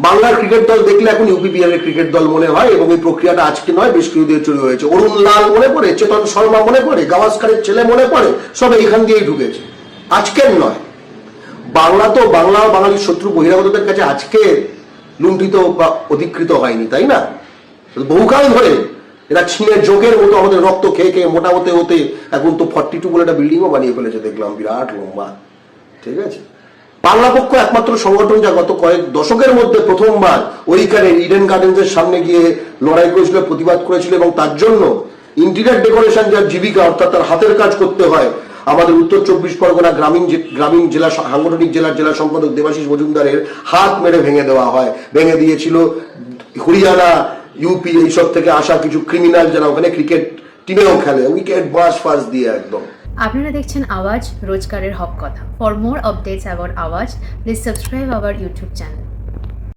বাংলার ক্রিকেট দল দেখলে এখন ইউপিপিএল এর ক্রিকেট দল মনে হয়, এবং এই প্রক্রিয়াটা আজকে নয়, বেশ কিছুদিন শুরু হয়েছে। অরুণ লাল মনে পড়ে, চেতন শর্মা মনে পড়ে, গাভাস্কারের ছেলে মনে পড়ে, সব এইখান দিয়েই ঢুকেছে, আজকের নয়। বাংলা তো বাংলা ও বাঙালির শত্রু বহিরাগতদের কাছে আজকে লুণ্ঠিত বা অধিকৃত হয়নি, তাই না? বহুকাল ধরে এরা চীনের যোগের মতো আমাদের রক্ত খেয়ে খেয়ে মোটা হতে হতে এখন তো 42 বলে একটা বিল্ডিংও বানিয়ে ফেলেছে, দেখলাম, বিরাট লম্বা। ঠিক আছে, বাংলা পক্ষ একমাত্র সংগঠন যা গত কয়েক দশকের মধ্যে প্রথমবার ওইখানে ইডেন গার্ডেন্সের সামনে গিয়ে লড়াই করেছিল, প্রতিবাদ করেছিল, এবং তার জন্য ইন্টিরিয়ার ডেকোরেশন, যার জীবিকা, অর্থাৎ তার হাতের কাজ করতে হয়, আমাদের উত্তর 24 পরগনা গ্রামীণ জেলা সাংগঠনিক জেলা সম্পাদক দেবাশিস মজুমদারের হাত মেরে ভেঙে দেওয়া হয়। ভেঙে দিয়েছিল হরিয়ানা, ইউপি এইসব থেকে আসা কিছু ক্রিমিনাল, যারা ওখানে ক্রিকেট টিমেও খেলে, উইকেট বাস দিয়ে একদম। আপনারা দেখছেন আওয়াজ, রোজগারের হক কথা। ফর মোর আপডেটস অ্যাবাউট আওয়াজ, please subscribe our YouTube channel.